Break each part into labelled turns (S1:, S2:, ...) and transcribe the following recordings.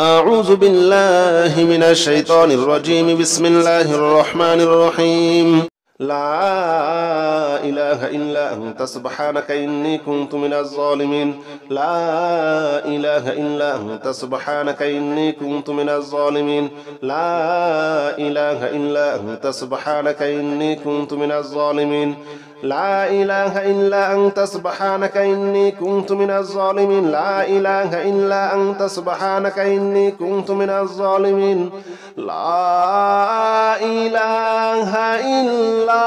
S1: أعوذ بالله من الشيطان الرجيم. بسم الله الرحمن الرحيم. لا إله إلا أنت سبحانك إني كنت من الظالمين. لا إله إلا أنت سبحانك إني كنت من الظالمين. لا إله إلا أنت سبحانك إني كنت من الظالمين. لا إله إلا أنت سبحانك إني كنت من الظالمين. لا إله إلا أنت سبحانك إني كنت من الظالمين. لا إله إلا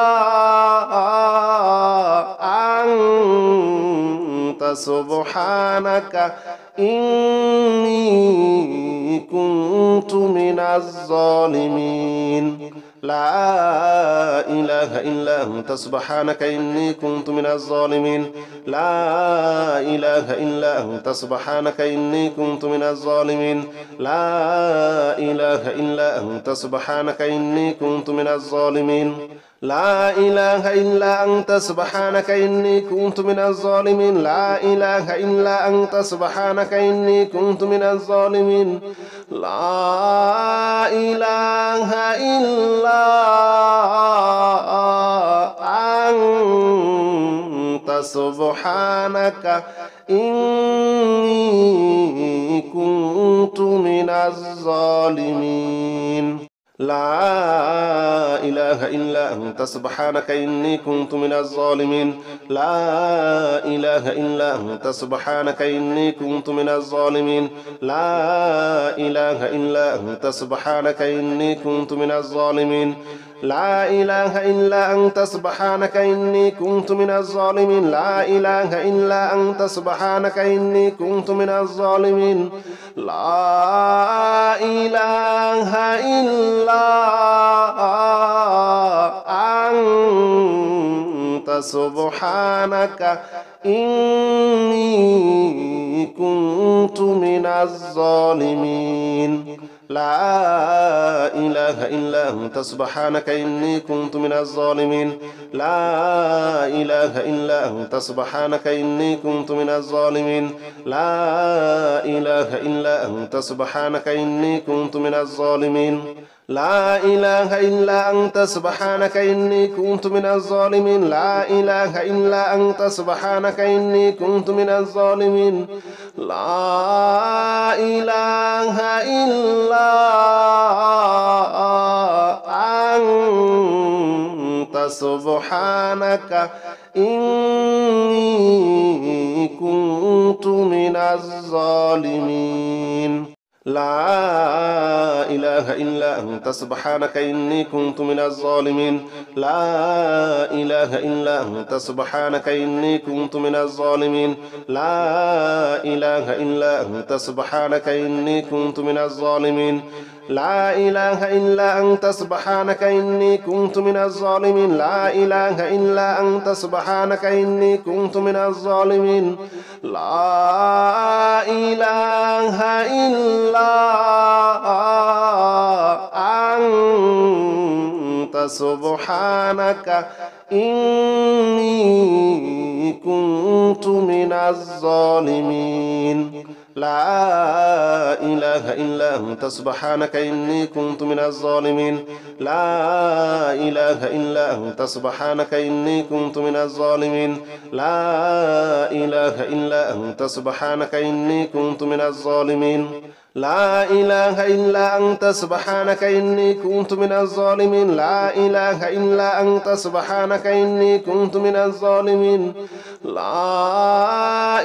S1: أنت سبحانك إني كنت من الظالمين. لا إله إلا أنت سبحانك إني كنت من الظالمين. لا إله إلا أنت سبحانك إني كنت من الظالمين. لا إله إلا أنت سبحانك إني كنت من الظالمين. لا إله إلا أنت سبحانك إني كنت من الظالمين. لا إله إلا أنت سبحانك إني كنت من الظالمين. لا إله إلا أنت سبحانك إني كنت من الظالمين. لا إله إلا أنت سبحانك إني كنت من الظالمين. لا إله إلا أنت سبحانك إني كنت من الظالمين. لا إله إلا أنت سبحانك إني كنت من الظالمين. لا إله إلا أنت سبحانك إني كنت من الظالمين. لا إله إلا أنت سبحانك إني كنت من الظالمين. لا إله إلا أنت سبحانك إني كنت من الظالمين. لا إله إلا أنت سبحانك إني كنت من الظالمين. لا إله إلا أنت سبحانك إني كنت من الظالمين. لا إله إلا أنت سبحانك إني كنت من الظالمين. لا إله إلا أنت سبحانك إني كنت من الظالمين. لا إله إلا أنت سبحانك إني كنت من الظالمين. لا إله إلا أنت سبحانك إني كنت من الظالمين. لا إله إلا أنت سبحانك إني كنت من الظالمين. لا إله إلا أنت سبحانك إني كنت من الظالمين. لا إله إلا أنت سبحانك إني كنت من الظالمين. لا إله إلا أنت سبحانك إني كنت من الظالمين. لا إله إلا أنت سبحانك إني كنت من الظالمين. لا إله إلا أنت سبحانك إني كنت من الظالمين. لا إله إلا أنت سبحانك إني كنت من الظالمين. لا إله إلا أنت سبحانك إني كنت من الظالمين. لا إله إلا أنت سبحانك إني كنت من الظالمين. لا إله إلا أنت سبحانك إني كنت من الظالمين. لا إله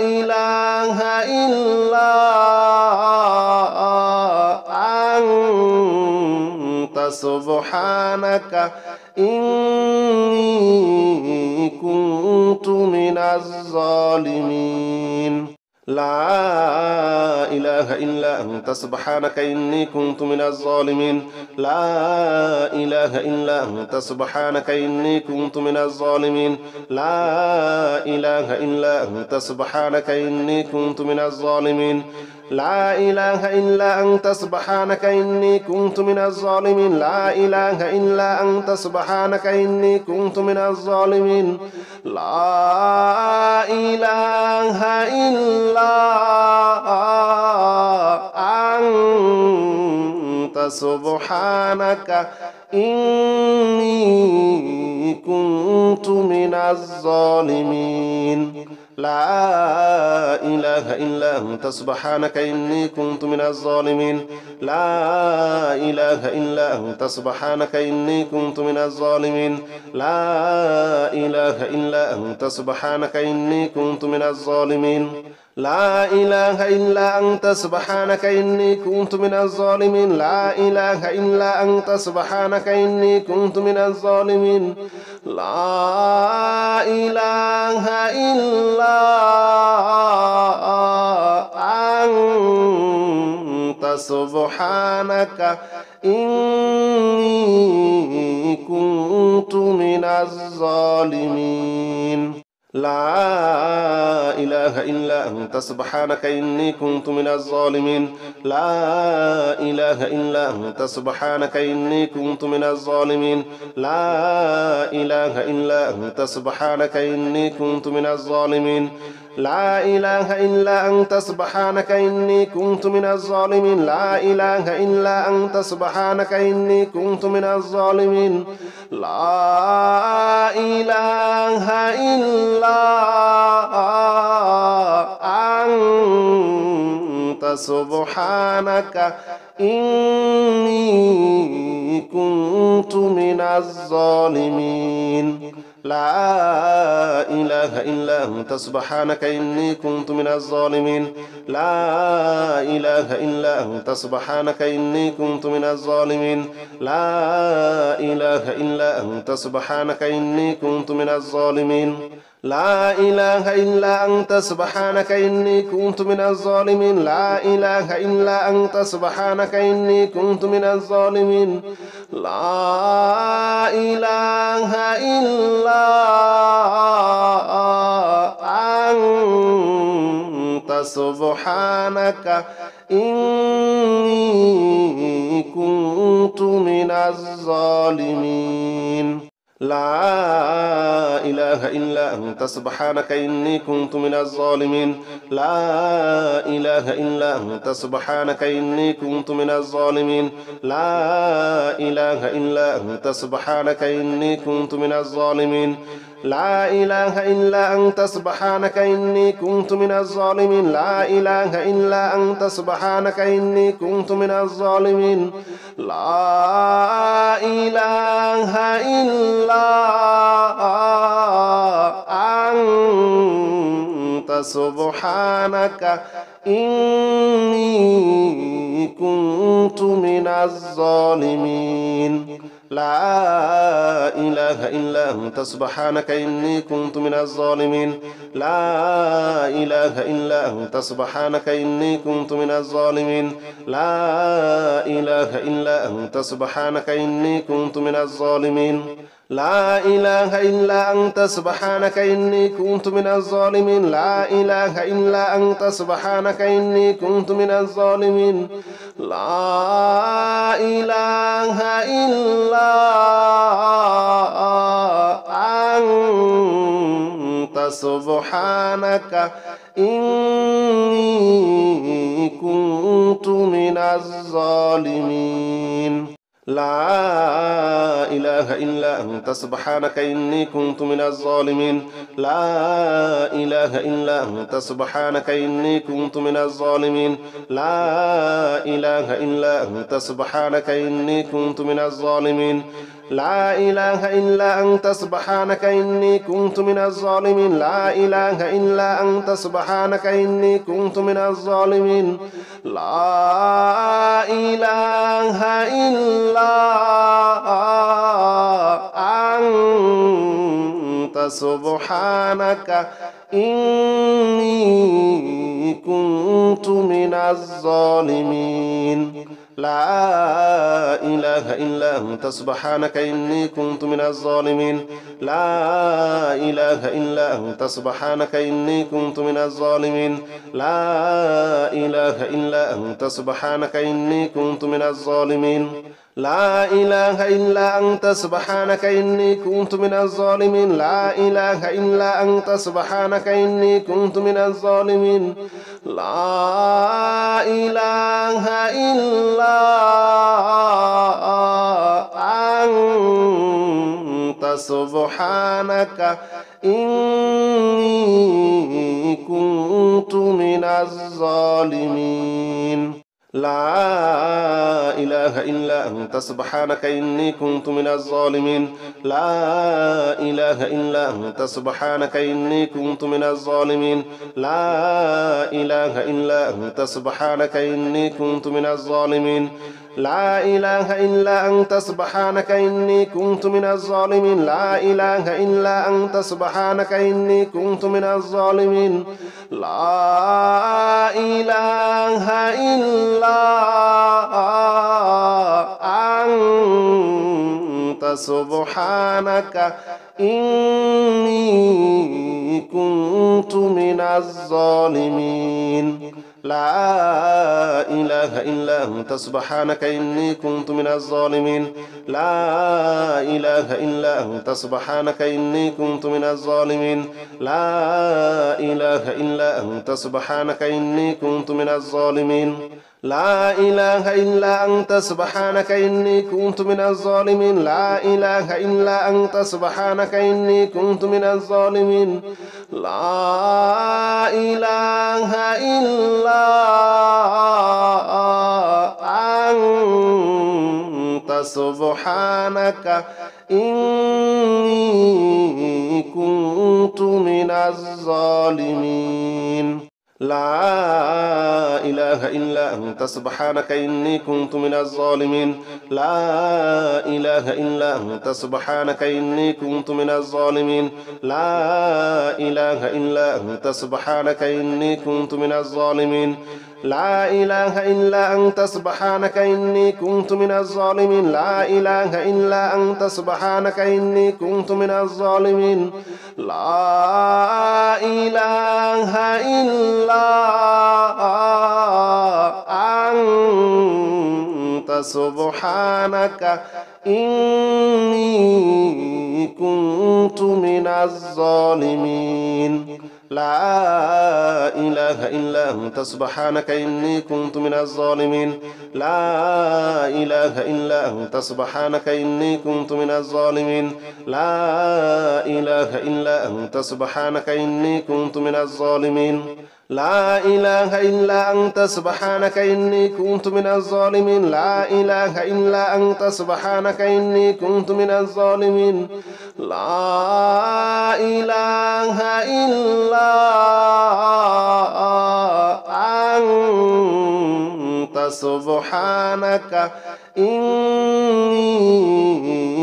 S1: إلا أنت سبحانك إني كنت من الظالمين. لا إله إلا أنت سبحانك إني كنت من الظالمين. لا إله إلا أنت سبحانك إني كنت من الظالمين. لا إله إلا أنت سبحانك إني كنت من الظالمين. لا إله إلا أنت سبحانك إني كنت من الظالمين. لا إله إلا أنت سبحانك إني كنت من الظالمين. لا إله إلا أنت سبحانك إني كنت من الظالمين. لا إله إلا أنت سبحانك إني كنت من الظالمين لا إله إلا أنت سبحانك إني كنت من الظالمين لا إله إلا أنت سبحانك إني كنت من الظالمين لا إله إلا أنت سبحانك إني كنت من الظالمين لا إله إلا أنت سبحانك إني كنت من الظالمين لا إله إلا أنت سبحانك إني كنت من الظالمين لا إله إلا أنت سبحانك إني كنت من الظالمين لا إله إلا أنت سبحانك إني كنت من الظالمين لا إله إلا أنت سبحانك إني كنت من الظالمين لا إله إلا أنت سبحانك إني كنت من الظالمين لا إله إلا أنت سبحانك إني كنت من الظالمين لا إله إلا أنت سبحانك إني كنت من الظالمين لا إله إلا أنت سبحانك إني كنت من الظالمين لا إله إلا أنت سبحانك إني كنت من الظالمين لا إله إلا أنت سبحانك إني كنت من الظالمين لا إله إلا أنت سبحانك إني كنت من الظالمين لا إله إلا أنت سبحانك إني كنت من الظالمين لا إله إلا أنت سبحانك إني كنت من الظالمين لا إله إلا أنت سبحانك إني كنت من الظالمين لا إله إلا أنت سبحانك إني كنت من الظالمين لا إله إلا أنت سبحانك إني كنت من الظالمين لا إله إلا أنت سبحانك إني كنت من الظالمين لا إله إلا أنت سبحانك إني كنت من الظالمين لا إله إلا أنت سبحانك إني كنت من الظالمين لا إله إلا أنت سبحانك إني كنت من الظالمين لا إله إلا أنت سبحانك إني كنت من الظالمين لا إله إلا أنت سبحانك إني كنت من الظالمين لا إله إلا أنت سبحانك إني كنت من الظالمين لا إله إلا أنت سبحانك إني كنت من الظالمين لا إله إلا أنت سبحانك إني كنت من الظالمين لا إله إلا أنت سبحانك إني كنت من الظالمين لا إله إلا أنت سبحانك إني كنت من الظالمين لا إله إلا أنت سبحانك إني كنت من الظالمين لا إله إلا أنت سبحانك إني كنت من الظالمين لا إله إلا أنت سبحانك إني كنت من الظالمين لا إله إلا أنت سبحانك إني كنت من الظالمين لا إله إلا أنت سبحانك إني كنت من الظالمين لا إله إلا أنت سبحانك إني كنت من الظالمين لا إله إلا أنت سبحانك إني كنت من الظالمين لا إله إلا أنت سبحانك إني كنت من الظالمين لا إله إلا أنت سبحانك إني كنت من الظالمين لا إله إلا أنت سبحانك إني كنت من الظالمين لا إله إلا أنت سبحانك إني كنت من الظالمين لا إله إلا أنت سبحانك إني كنت من الظالمين لا إله إلا أنت سبحانك إني كنت من الظالمين لا إله إلا أنت سبحانك إني كنت من الظالمين لا إله إلا أنت سبحانك إني كنت من الظالمين لا إله إلا أنت سبحانك إني كنت من الظالمين لا إله إلا أنت سبحانك إني كنت من الظالمين لا إله إلا أنت سبحانك إني كنت من الظالمين لا إله إلا أنت سبحانك إني كنت من الظالمين لا إله إلا أنت سبحانك إني كنت من الظالمين لا إله إلا أنت سبحانك إني كنت من الظالمين لا إله إلا أنت سبحانك إني كنت من الظالمين لا إله إلا أنت سبحانك إني كنت من الظالمين لا إله إلا أنت سبحانك إني كنت من الظالمين لا إله إلا أنت سبحانك إني كنت من الظالمين لا إله إلا أنت سبحانك إني كنت من الظالمين لا إله إلا أنت سبحانك إني كنت من الظالمين لا إله إلا أنت سبحانك إني كنت من الظالمين لا إله إلا أنت سبحانك إني كنت من الظالمين لا إله إلا أنت سبحانك إني كنت من الظالمين لا إله إلا أنت سبحانك إني كنت من الظالمين لا إله إلا أنت سبحانك إني كنت من الظالمين لا إله إلا أنت سبحانك إني كنت من الظالمين لا إله إلا أنت سبحانك إني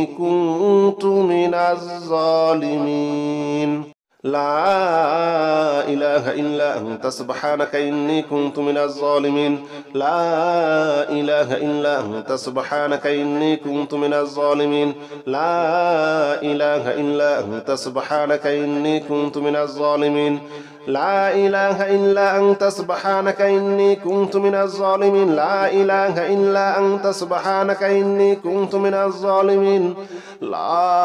S1: كنت من الظالمين لا إله إلا أنت سبحانك إني كنت من الظالمين لا إله إلا أنت سبحانك إني كنت من الظالمين لا إله إلا أنت سبحانك إني كنت من الظالمين لا إله إلا أنت سبحانك إني كنت من الظالمين لا إله إلا أنت سبحانك إني كنت من الظالمين لا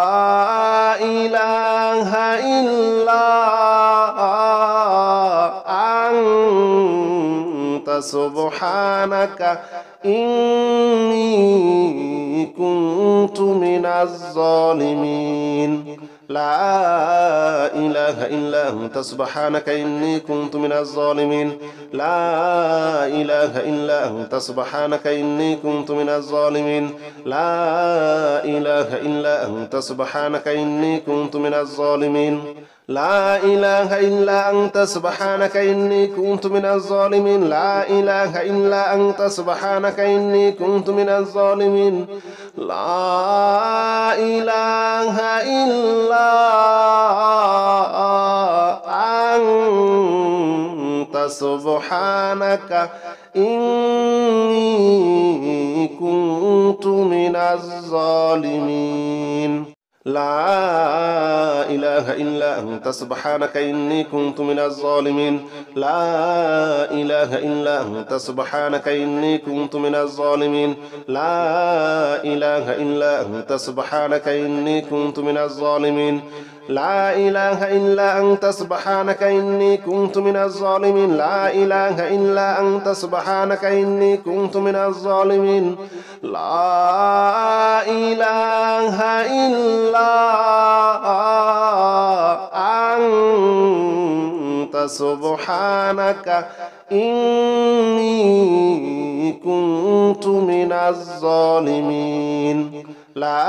S1: إله إلا أنت سبحانك إني كنت من الظالمين لا إله إلا أنت سبحانك إني كنت من الظالمين لا إله إلا أنت سبحانك إني كنت من الظالمين لا إله إلا أنت سبحانك إني كنت من الظالمين لا إله إلا أنت سبحانك إني كنت من الظالمين لا إله إلا أنت سبحانك إني كنت من الظالمين لا إله إلا أنت سبحانك إني كنت من الظالمين لا إله إلا أنت سبحانك إني كنت من الظالمين لا إله إلا أنت أنت سبحانك إني كنت من الظالمين لا إله إلا أنت سبحانك إني كنت من الظالمين لا إله إلا أنت سبحانك إني كنت من الظالمين لا إله إلا أنت سبحانك إني كنت من الظالمين لا إله إلا أنت سبحانك إني كنت من الظالمين لا إله إلا أنت سبحانك إني كنت من الظالمين لا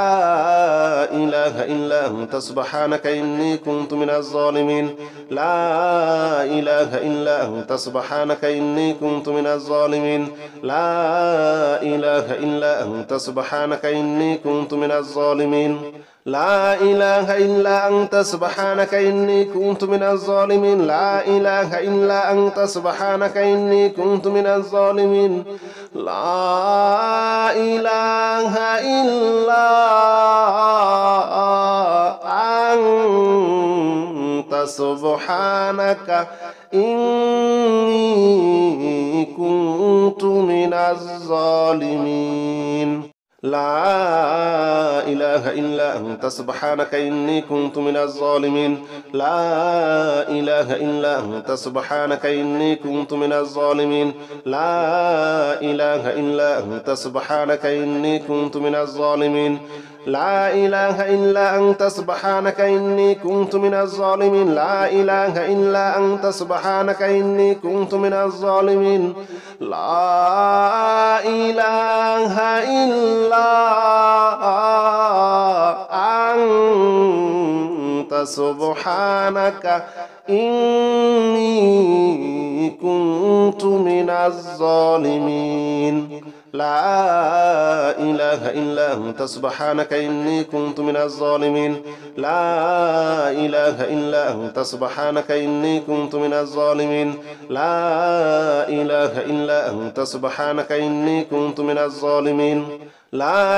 S1: إله إلا أنت سبحانك إني كنت من الظالمين لا إله إلا أنت سبحانك إني كنت من الظالمين لا إله إلا أنت سبحانك إني كنت من الظالمين لا إله إلا أنت سبحانك إني كنت من الظالمين لا إله إلا أنت سبحانك إني كنت من الظالمين لا إله إلا أنت سبحانك إني كنت من الظالمين لا إله إلا أنت سبحانك إني كنت من الظالمين لا إله إلا أنت سبحانك إني كنت من الظالمين لا إله إلا أنت سبحانك إني كنت من الظالمين لا إله إلا أنت سبحانك إني كنت من الظالمين لا إله إلا أنت سبحانك إني كنت من الظالمين لا إله إلا أنت سبحانك إني كنت من الظالمين لا إله إلا أنت سبحانك إني كنت من الظالمين لا إله إلا أنت سبحانك إني كنت من الظالمين لا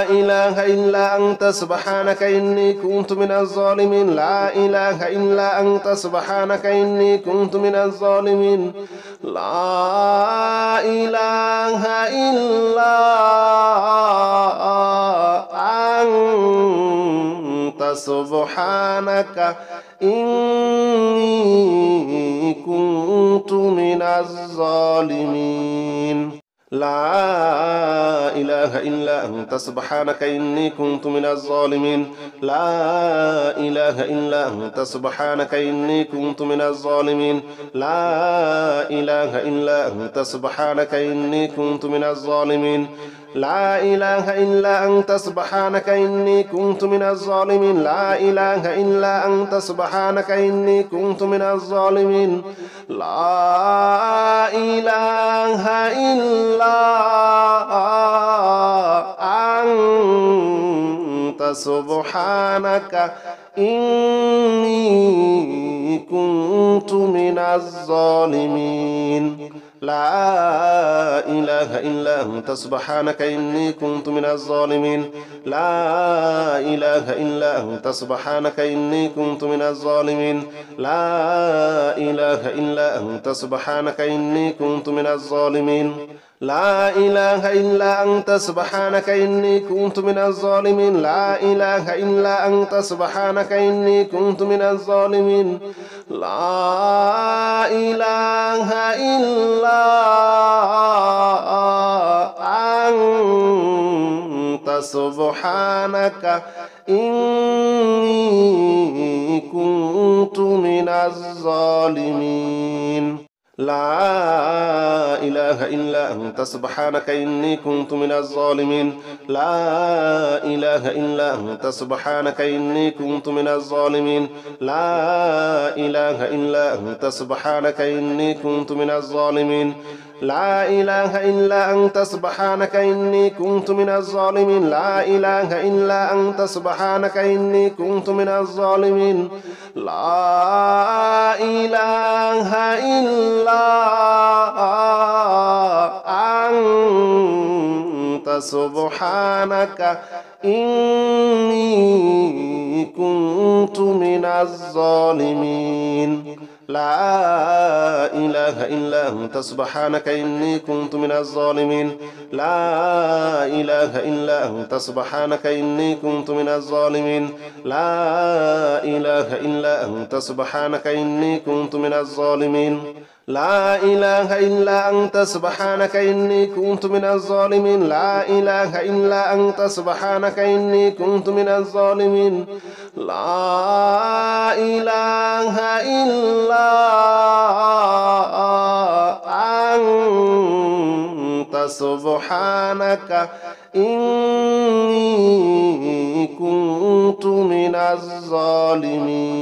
S1: إله إلا أنت سبحانك إني كنت من الظالمين لا إله إلا أنت سبحانك إني كنت من الظالمين لا إله إلا أنت سبحانك إني كنت من الظالمين لا إله إلا أنت سبحانك إني كنت من الظالمين لا إله إلا أنت سبحانك إني كنت من الظالمين لا إله إلا أنت سبحانك إني كنت من الظالمين لا إله إلا أنت سبحانك إني كنت من الظالمين لا إله إلا أنت سبحانك إني كنت من الظالمين لا إله إلا أنت سبحانك إني كنت من الظالمين لا إله إلا أنت سبحانك إني كنت من الظالمين لا إله إلا أنت سبحانك إني كنت من الظالمين لا إله إلا أنت سبحانك إني كنت من الظالمين لا إله إلا أنت سبحانك إني كنت من الظالمين لا إله إلا أنت سبحانك إني كنت من الظالمين لا إله إلا أنت سبحانك إني كنت من الظالمين لا إله إلا أنت سبحانك إني كنت من الظالمين لا إله إلا أنت سبحانك إني كنت من الظالمين لا إله إلا أنت سبحانك إني كنت من الظالمين لا إله إلا أنت سبحانك إني كنت من الظالمين لا إله إلا أنت سبحانك إني كنت من الظالمين لا إله إلا أنت سبحانك إني كنت من الظالمين لا إله إلا أنت سبحانك إني كنت من الظالمين لا إله إلا أنت سبحانك إني كنت من الظالمين لا إله إلا أنت سبحانك إني كنت من الظالمين لا إله إلا أنت سبحانك إني كنت من الظالمين لا إله إلا أنت سبحانك إني كنت من الظالمين لا إله إلا أنت سبحانك إني كنت من الظالمين لا إله إلا أنت سبحانك إني كنت من الظالمين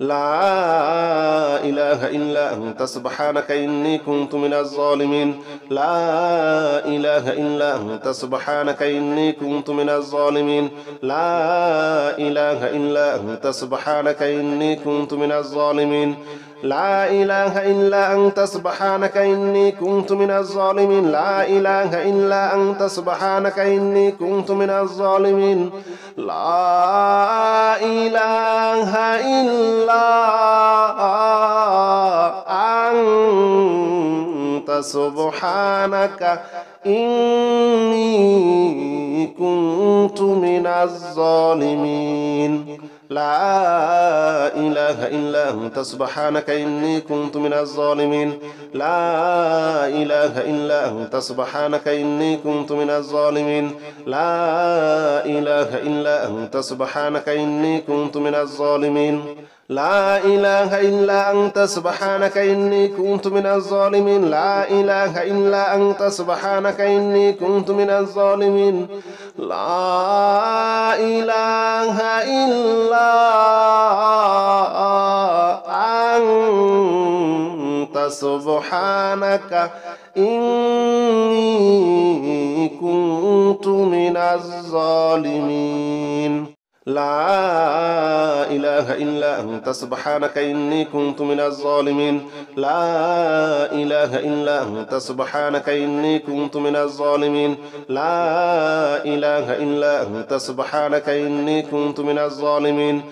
S1: لا إله إلا أنت سبحانك إني كنت من الظالمين لا إله إلا أنت سبحانك إني كنت من الظالمين لا إله إلا أنت سبحانك إني كنت من الظالمين لا إله إلا أنت سبحانك إني كنت من الظالمين لا إله إلا أنت سبحانك إني كنت من الظالمين لا إله إلا أنت سبحانك إني كنت من الظالمين لا إله إلا أنت سبحانك إني كنت من الظالمين لا إله إلا أنت سبحانك إني كنت من الظالمين لا إله إلا أنت سبحانك إني كنت من الظالمين لا إله إلا أنت سبحانك إني كنت من الظالمين لا إله إلا أنت سبحانك إني كنت من الظالمين لا إله إلا أنت سبحانك إني كنت من الظالمين لا إله إلا أنت سبحانك إني كنت من الظالمين لا إله إلا أنت سبحانك إني كنت من الظالمين لا إله إلا أنت سبحانك إني كنت من الظالمين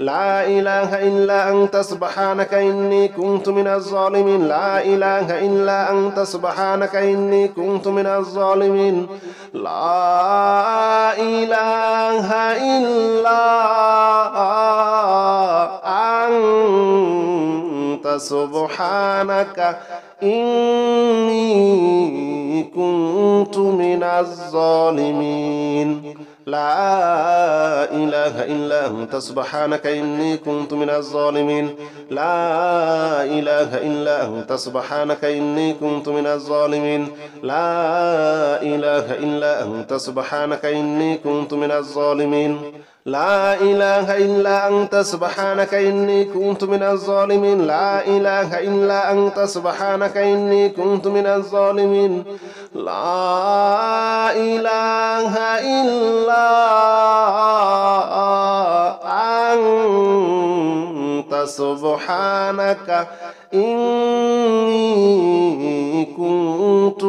S1: لا إله إلا أنت سبحانك إني كنت من الظالمين لا إله إلا أنت سبحانك إني كنت من الظالمين لا إله إلا أنت سبحانك إني كنت من الظالمين لا إله إلا أنت سبحانك إني كنت من الظالمين لا إله إلا أنت سبحانك إني كنت من الظالمين لا إله إلا أنت سبحانك إني كنت من الظالمين لا إله إلا أنت سبحانك إني كنت من الظالمين لا إله إلا أنت سبحانك إني كنت من الظالمين لا إله إلا أنت سبحانك إني كنت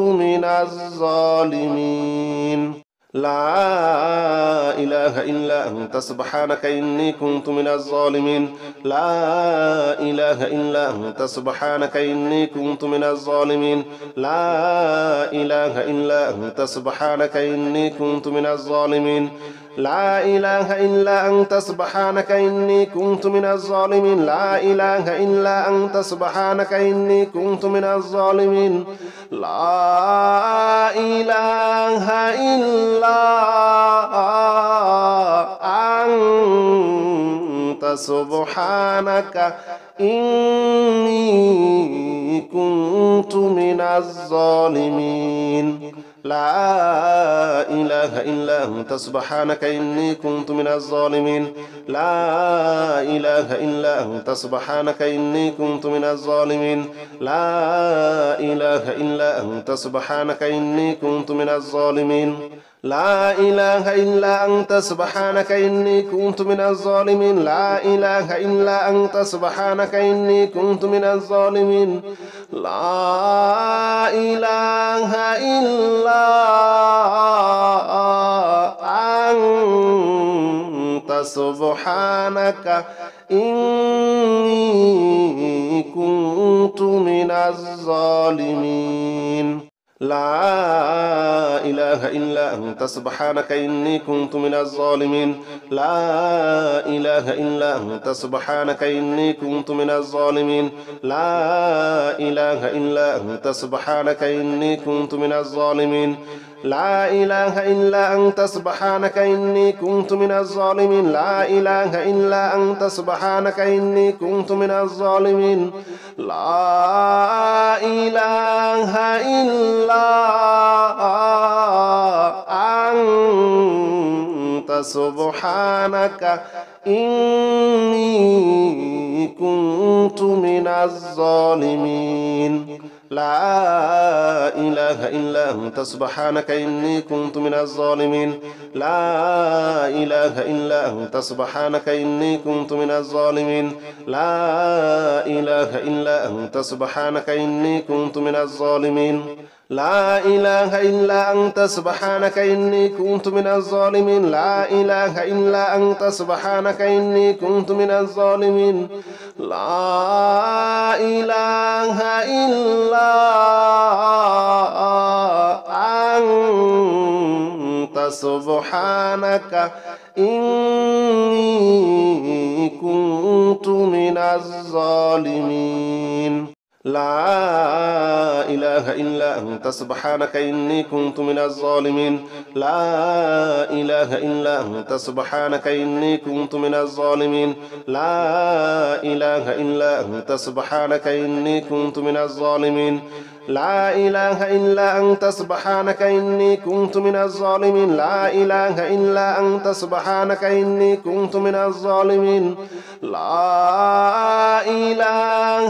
S1: من الظالمين لا إله إلا أنت سبحانك إني كنت من الظالمين لا إله إلا أنت سبحانك إني كنت من الظالمين لا إله إلا أنت سبحانك إني كنت من الظالمين لا إله إلا أنت سبحانك إني كنت من الظالمين لا إله إلا أنت سبحانك إني كنت من الظالمين لا إله إلا أنت سبحانك إني كنت من الظالمين لا إله إلا أنت سبحانك إني كنت من الظالمين لا إله إلا أنت سبحانك إني كنت من الظالمين لا إله إلا أنت سبحانك إني كنت من الظالمين لا إله إلا أنت سبحانك إني كنت من الظالمين لا إله إلا أنت سبحانك إني كنت من الظالمين لا إله إلا سبحانك إني كنت من الظالمين لا إله إلا أنت سبحانك إني كنت من الظالمين لا إله إلا أنت سبحانك إني كنت من الظالمين لا إله إلا أنت سبحانك إني كنت من الظالمين لا إله إلا أنت سبحانك إني كنت من الظالمين لا إله إلا أنت سبحانك إني كنت من الظالمين لا إله إلا أنت سبحانك إني كنت من الظالمين لا إله إلا أنت سبحانك إني كنت من الظالمين لا إله إلا أنت سبحانك إني كنت من الظالمين لا إله إلا أنت سبحانك إني كنت من الظالمين لا إله إلا أنت سبحانك إني كنت من الظالمين لا إله إلا أنت سبحانك إني كنت من الظالمين لا إله إلا أنت سبحانك إني كنت من الظالمين لا إله إلا أنت سبحانك إني كنت من الظالمين لا إله إلا أنت سبحانك إني كنت من الظالمين لا إله إلا أنت سبحانك إني كنت من الظالمين لا إله إلا أنت سبحانك إني كنت من الظالمين لا إله إلا أنت سبحانك إني كنت من الظالمين لا إله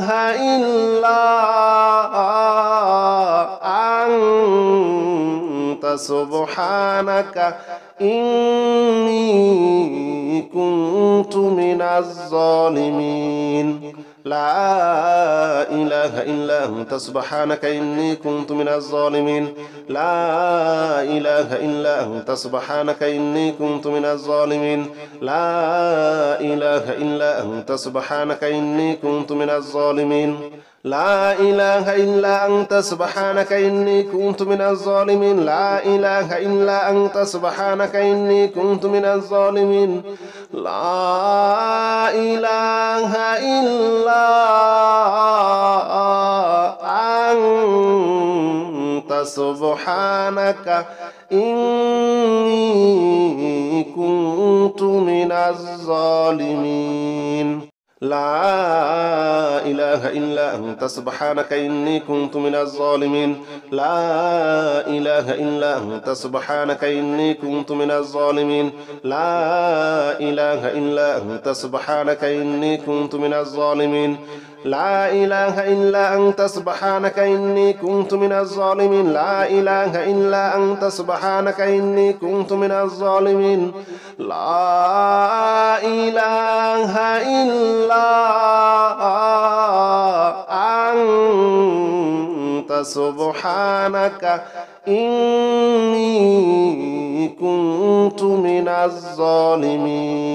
S1: إلا أنت سبحانك إني كنت من الظالمين لا إله إلا أنت سبحانك إني كنت من الظالمين لا إله إلا أنت سبحانك إني كنت من الظالمين لا إله إلا أنت سبحانك إني كنت من الظالمين لا إله إلا أنت سبحانك إني كنت من الظالمين لا إله إلا أنت سبحانك إني كنت من الظالمين لا إله إلا أنت سبحانك إني كنت من الظالمين لا إله إلا أنت سبحانك إني كنت من الظالمين لا إله إلا أنت سبحانك إني كنت من الظالمين لا إله إلا أنت سبحانك إني كنت من الظالمين لا إله إلا أنت سبحانك إني كنت من الظالمين لا إله إلا أنت سبحانك إني كنت من الظالمين لا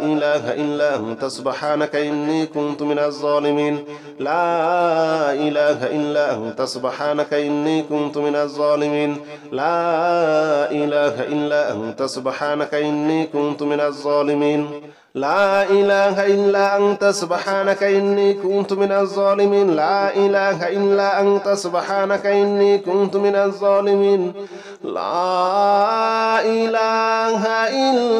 S1: إله إلا أنت سبحانك إني كنت من الظالمين لا إله إلا أنت سبحانك إني كنت من الظالمين لا إله إلا أنت سبحانك إني كنت من الظالمين لا إله إلا أنت سبحانك إني كنت من الظالمين لا إله إلا أنت سبحانك إني كنت من الظالمين لا إله إلا أنت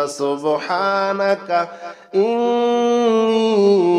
S1: سبحانك إني كنت من الظالمين لا إله إلا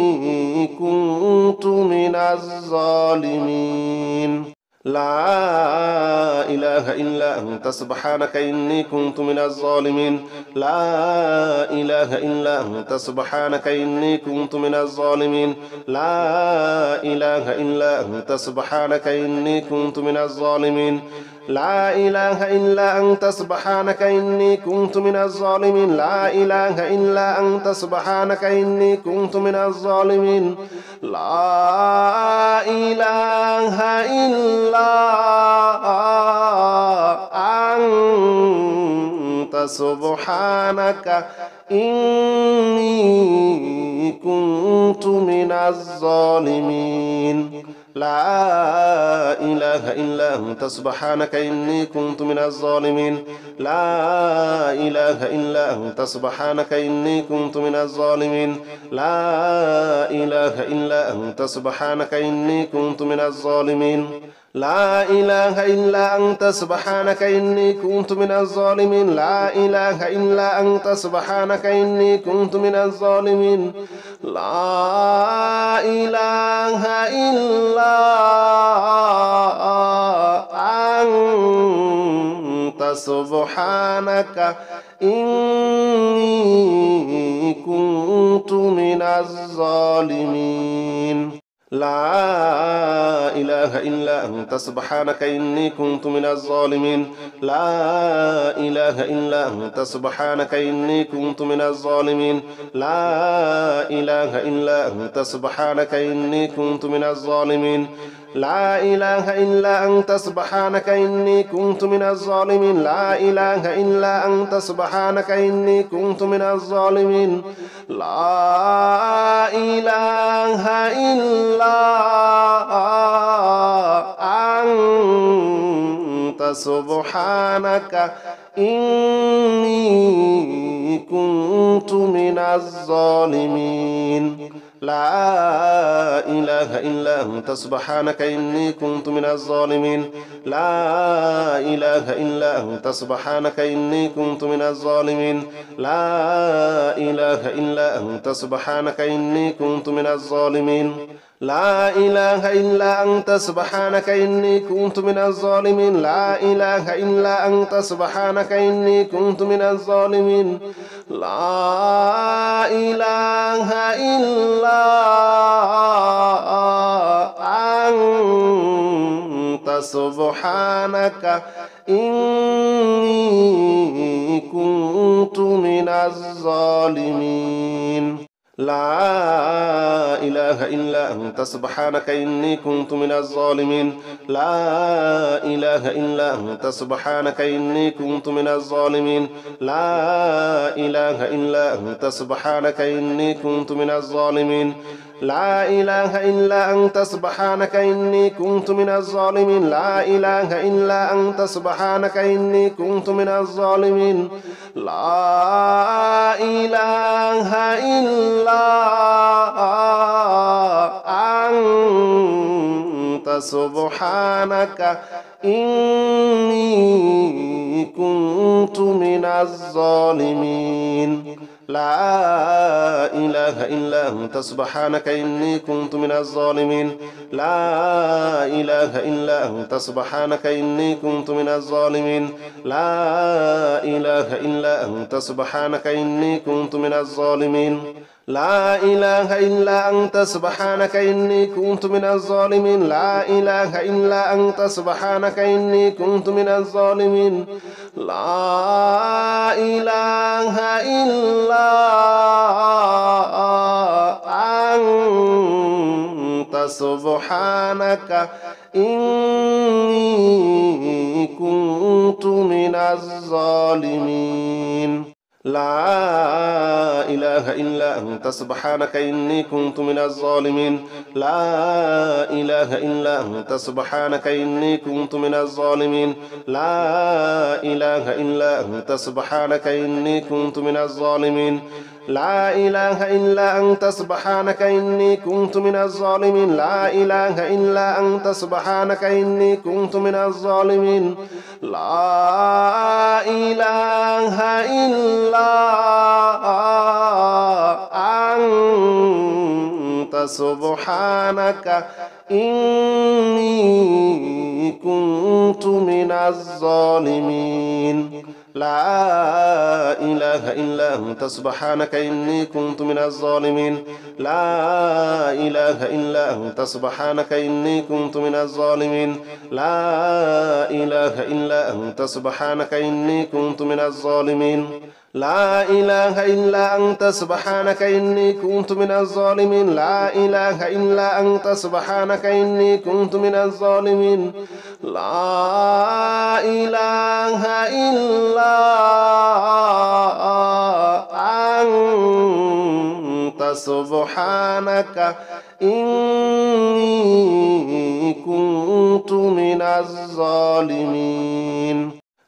S1: أنت سبحانك إني كنت من الظالمين لا إله إلا أنت سبحانك إني كنت من الظالمين لا إله إلا أنت سبحانك إني كنت من الظالمين لا إله إلا أنت سبحانك إني كنت من الظالمين لا إله إلا أنت سبحانك إني كنت من الظالمين لا إله إلا أنت سبحانك إني كنت من الظالمين لا إله إلا سبحانك إني كنت من الظالمين لا إله إلا أنت سبحانك إني كنت من الظالمين لا إله إلا أنت سبحانك إني كنت من الظالمين لا إله إلا أنت سبحانك إني كنت من الظالمين لا إله إلا أنت سبحانك إني كنت من الظالمين لا إله إلا أنت سبحانك إني كنت من الظالمين لا إله إلا أنت سبحانك إني كنت من الظالمين لا إله إلا أنت سبحانك إني كنت من الظالمين لا إله إلا أنت سبحانك إني كنت من الظالمين لا إله إلا أنت سبحانك إني كنت من الظالمين لا إله إلا أنت سبحانك إني كنت من الظالمين لا إله إلا أنت سبحانك إني كنت من الظالمين لا إله إلا أنت سبحانك إني كنت من الظالمين لا إله إلا أنت سبحانك إني كنت من الظالمين لا إله إلا أنت سبحانك إني كنت من الظالمين لا إله إلا أنت سبحانك إني كنت من الظالمين لا إله إلا أنت سبحانك إني كنت من الظالمين لا إله إلا أنت سبحانك إني كنت من الظالمين لا إله إلا أنت سبحانك إني كنت من الظالمين لا إله إلا أنت سبحانك إني كنت من الظالمين لا إله إلا أنت سبحانك إني كنت من الظالمين لا إله إلا أنت سبحانك إني كنت من الظالمين لا إله إلا أنت سبحانك إني كنت من الظالمين لا إله إلا أنت سبحانك إني كنت من الظالمين لا إله إلا أنت سبحانك إني كنت من الظالمين لا إله إلا أنت سبحانك إني كنت من الظالمين لا إله إلا أنت سبحانك إني كنت من الظالمين لا إله إلا أنت سبحانك إني كنت من الظالمين لا إله إلا أنت سبحانك إني كنت من الظالمين لا إله إلا أنت سبحانك إني كنت من الظالمين لا إله إلا أنت سبحانك إني كنت من الظالمين لا إله إلا أنت سبحانك إني كنت من الظالمين لا إله إلا أنت سبحانك إني كنت من الظالمين لا إله إلا أنت سبحانك إني كنت من الظالمين لا إله إلا أنت سبحانك إني كنت من الظالمين لا إله إلا أنت سبحانك إني كنت من الظالمين لا إله إلا أنت سبحانك إني كنت من الظالمين لا إله إلا أنت سبحانك إني كنت من الظالمين لا إله إلا أنت سبحانك إني كنت من الظالمين لا إله إلا أنت سبحانك إني كنت من الظالمين لا إله إلا أنت سبحانك إني كنت من الظالمين لا إله إلا أنت سبحانك إني كنت من الظالمين لا إله إلا أنت سبحانك إني كنت من الظالمين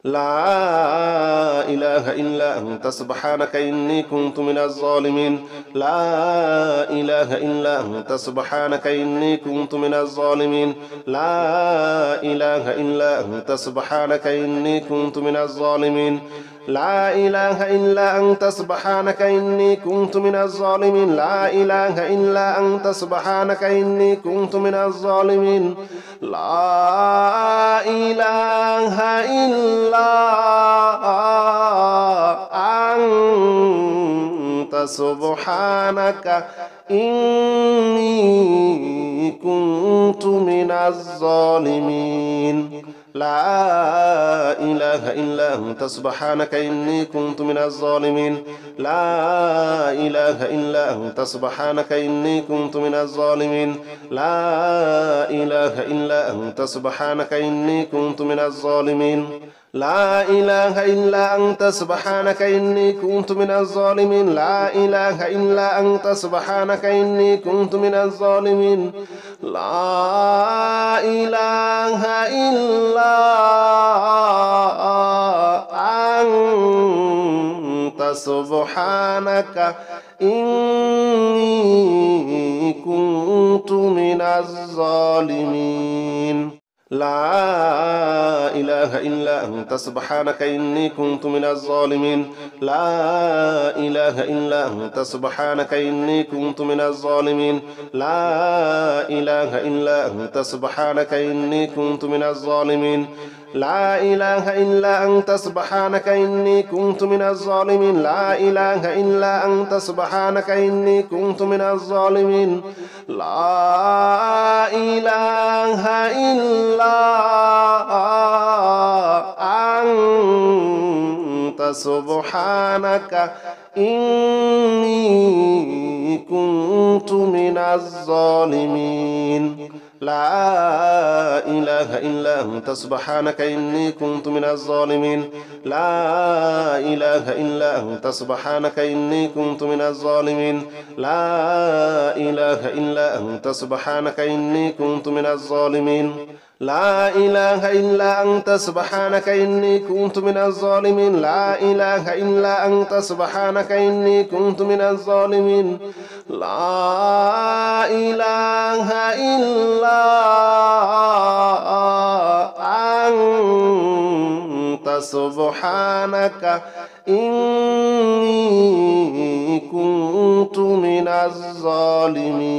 S1: لا إله إلا أنت سبحانك إني كنت من الظالمين لا إله إلا أنت سبحانك إني كنت من الظالمين لا إله إلا أنت سبحانك إني كنت من الظالمين لا إله إلا أنت سبحانك إني كنت من الظالمين لا إله إلا أنت سبحانك إني كنت من الظالمين لا إله إلا أنت سبحانك إني كنت من الظالمين لا إله إلا أنت سبحانك إني كنت من الظالمين لا إله إلا أنت سبحانك إني كنت من الظالمين لا إله إلا أنت سبحانك إني كنت من الظالمين لا إله إلا أنت سبحانك إني كنت من الظالمين لا إله إلا أنت سبحانك إني كنت من الظالمين لا إله إلا أنت سبحانك إني كنت من الظالمين لا إله إلا أنت سبحانك إني كنت من الظالمين لا إله إلا أنت سبحانك إني كنت من الظالمين لا إله إلا أنت سبحانك إني كنت من الظالمين لا إله إلا أنت سبحانك إني كنت من الظالمين لا إله إلا أنت سبحانك إني كنت من الظالمين لا إله إلا أنت سبحانك إني كنت من الظالمين لا إله إلا أنت سبحانك إني كنت من الظالمين لا إله إلا أنت سبحانك إني كنت من الظالمين لا إله إلا أنت سبحانك إني كنت من الظالمين لا إله إلا أنت سبحانك إني كنت من الظالمين لا إله إلا أنت سبحانك إني كنت من الظالمين لا إله إلا أنت سبحانك إني كنت من الظالمين.